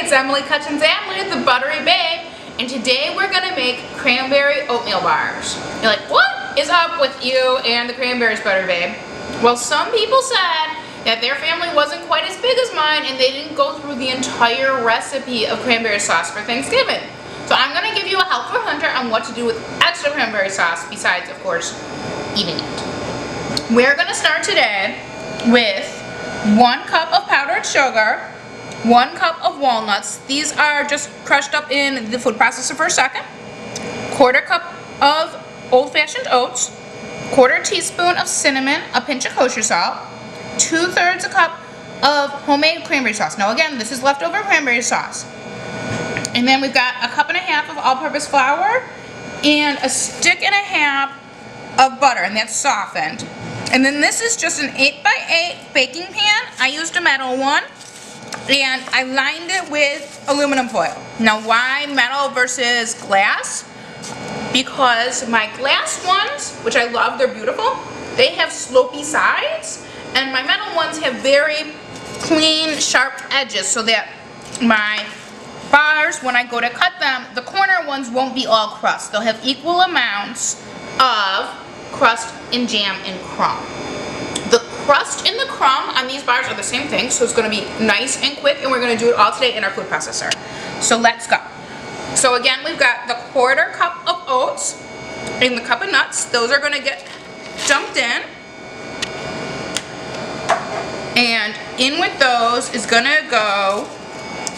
it's Emily Kutchins Adler, the Buttery Babe, and today we're gonna make cranberry oatmeal bars. You're like, what is up with you and the cranberries, Buttery Babe? Well, some people said that their family wasn't quite as big as mine and they didn't go through the entire recipe of cranberry sauce for Thanksgiving. So I'm gonna give you a helpful hunter on what to do with extra cranberry sauce besides, of course, eating it. We're gonna start today with 1 cup of powdered sugar, 1 cup of walnuts. These are just crushed up in the food processor for a second. 1/4 cup of old-fashioned oats, 1/4 teaspoon of cinnamon, a pinch of kosher salt, 2/3 a cup of homemade cranberry sauce. Now again, this is leftover cranberry sauce. And then we've got 1.5 cups of all-purpose flour and 1.5 sticks of butter, and that's softened. And then this is just an 8x8 baking pan. I used a metal one, and I lined it with aluminum foil. Now why metal versus glass? Because my glass ones, which I love, they're beautiful, they have slopey sides, and my metal ones have very clean, sharp edges so that my bars, when I go to cut them, the corner ones won't be all crust. They'll have equal amounts of crust and jam and crumb. The crust and the crumb on these bars are the same thing, so it's going to be nice and quick, and we're going to do it all today in our food processor. So let's go. So again, we've got the 1/4 cup of oats and the cup of nuts. Those are going to get dumped in. And in with those is going to go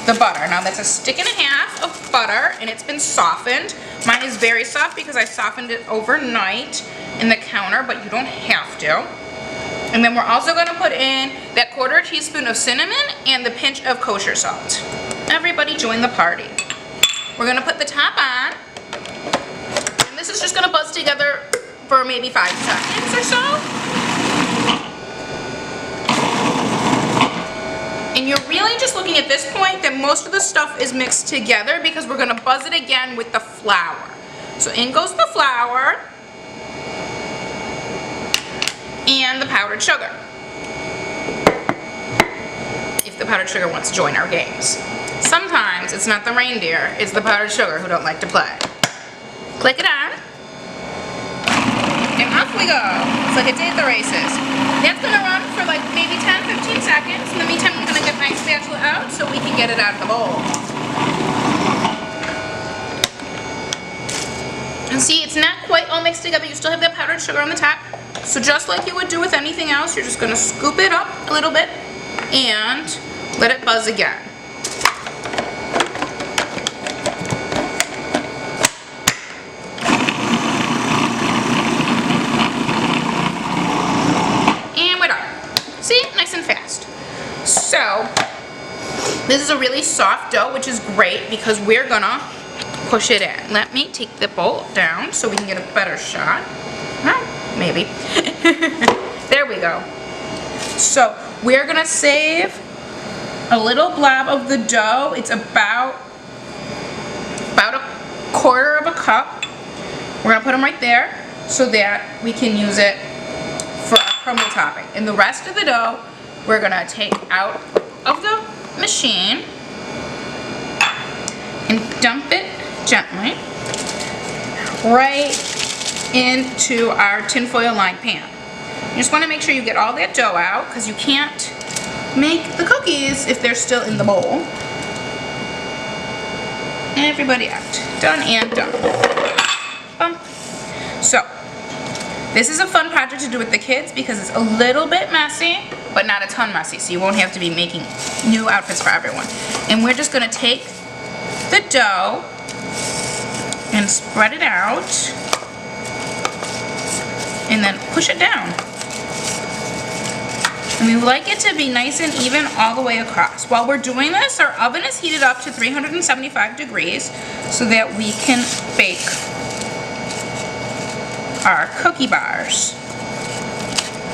the butter. Now that's 1.5 sticks of butter, and it's been softened. Mine is very soft because I softened it overnight in the counter, but you don't have to. And then we're also going to put in that 1/4 teaspoon of cinnamon and the pinch of kosher salt. Everybody join the party. We're going to put the top on, and this is just going to buzz together for maybe 5 seconds or so. And you're really just looking at this point that most of the stuff is mixed together because we're going to buzz it again with the flour. So in goes the flour and the powdered sugar, if the powdered sugar wants to join our games. Sometimes it's not the reindeer, it's the powdered sugar who don't like to play. Click it on, and off we go. It's like a day at the races. That's going to run for like maybe 10-15 seconds. In the meantime, I'm going to get my spatula out so we can get it out of the bowl. And see, it's not quite all mixed together. You still have that powdered sugar on the top. So just like you would do with anything else, you're just going to scoop it up a little bit and let it buzz again. And we're done. See? Nice and fast. So, this is a really soft dough, which is great because we're going to push it in. Let me take the bowl down so we can get a better shot. Huh? Maybe. There we go. So we're gonna save a little blob of the dough. It's about 1/4 cup. We're gonna put them right there so that we can use it for our crumble topping. And the rest of the dough we're gonna take out of the machine and dump it gently right into our tinfoil lined pan. You just want to make sure you get all that dough out because you can't make the cookies if they're still in the bowl. Everybody out. Done and done. Bump. So, this is a fun project to do with the kids because it's a little bit messy, but not a ton messy, so you won't have to be making new outfits for everyone. And we're just going to take the dough and spread it out, and then push it down. And we like it to be nice and even all the way across. While we're doing this, our oven is heated up to 375 degrees so that we can bake our cookie bars.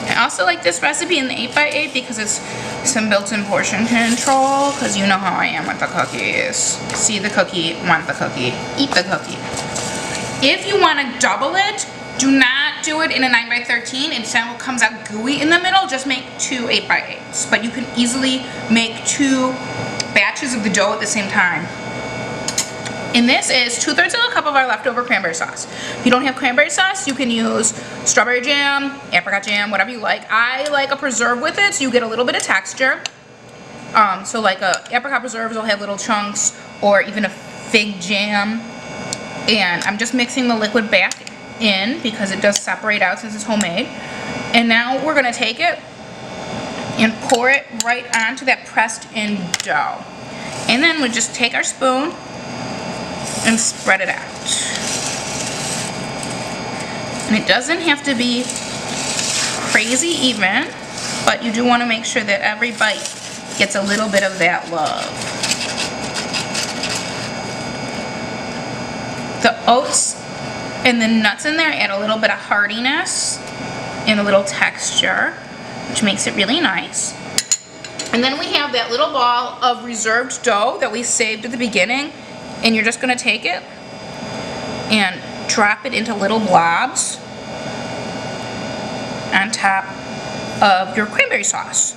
I also like this recipe in the 8x8 because it's some built-in portion control, because you know how I am with the cookies. See the cookie, want the cookie, eat the cookie. If you want to double it, do not do it in a 9x13. Instead, it comes out gooey in the middle. Just make 2 8x8s. But you can easily make 2 batches of the dough at the same time. And this is 2/3 of a cup of our leftover cranberry sauce. If you don't have cranberry sauce, you can use strawberry jam, apricot jam, whatever you like. I like a preserve with it, so you get a little bit of texture. So like apricot preserves will have little chunks, or even a fig jam. And I'm just mixing the liquid back in because it does separate out since it's homemade. And now we're gonna take it and pour it right onto that pressed in dough. And then we just take our spoon and spread it out. And it doesn't have to be crazy even, but you do want to make sure that every bite gets a little bit of that love. The oats and the nuts in there add a little bit of hardiness and a little texture, which makes it really nice. And then we have that little ball of reserved dough that we saved at the beginning, and you're just going to take it and drop it into little blobs on top of your cranberry sauce.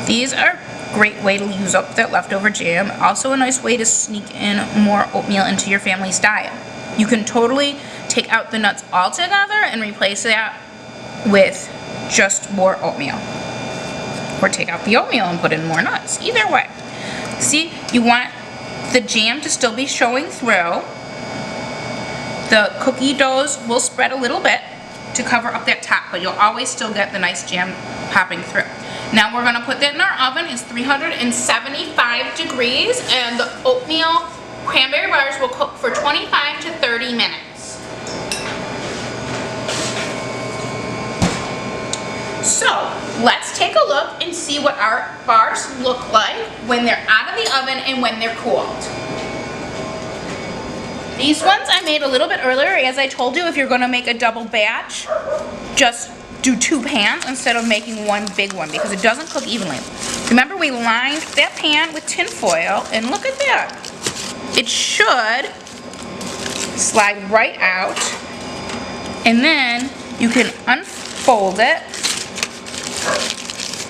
These are a great way to use up that leftover jam. Also a nice way to sneak in more oatmeal into your family's diet. You can totally take out the nuts altogether and replace that with just more oatmeal. Or take out the oatmeal and put in more nuts. Either way. See, you want the jam to still be showing through. The cookie doughs will spread a little bit to cover up that top, but you'll always still get the nice jam popping through. Now we're gonna put that in our oven. It's 375 degrees, and the oatmeal cranberry bars will cook for 25 to 30 minutes. So let's take a look and see what our bars look like when they're out of the oven and when they're cooled. These ones I made a little bit earlier. As I told you, if you're gonna make a double batch, just do 2 pans instead of making one big one because it doesn't cook evenly. Remember, we lined that pan with tin foil, and look at that. It should slide right out, and then you can unfold it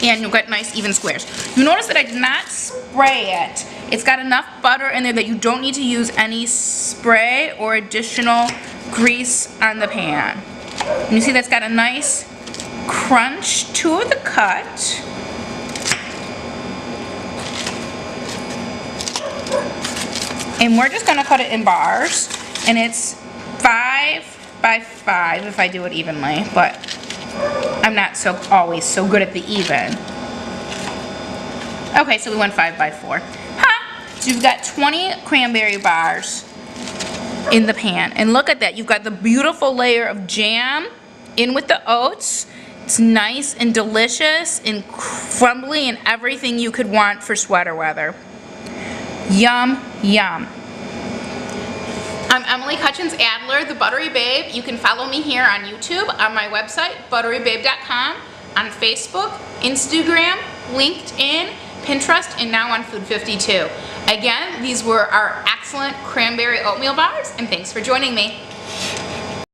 and you'll get nice even squares. You notice that I did not spray it. It's got enough butter in there that you don't need to use any spray or additional grease on the pan. And you see that's got a nice crunch to the cut. And we're just gonna cut it in bars, and it's 5 by 5 if I do it evenly, but I'm not always so good at the even. Okay, so we went 5 by 4. So you've got 20 cranberry bars in the pan, and look at that. You've got the beautiful layer of jam in with the oats. It's nice and delicious and crumbly and everything you could want for sweater weather. Yum, yum. I'm Emily Kutchins Adler, the Buttery Babe. You can follow me here on YouTube, on my website, butterybabe.com, on Facebook, Instagram, LinkedIn, Pinterest, and now on Food 52. Again, these were our excellent cranberry oatmeal bars, and thanks for joining me.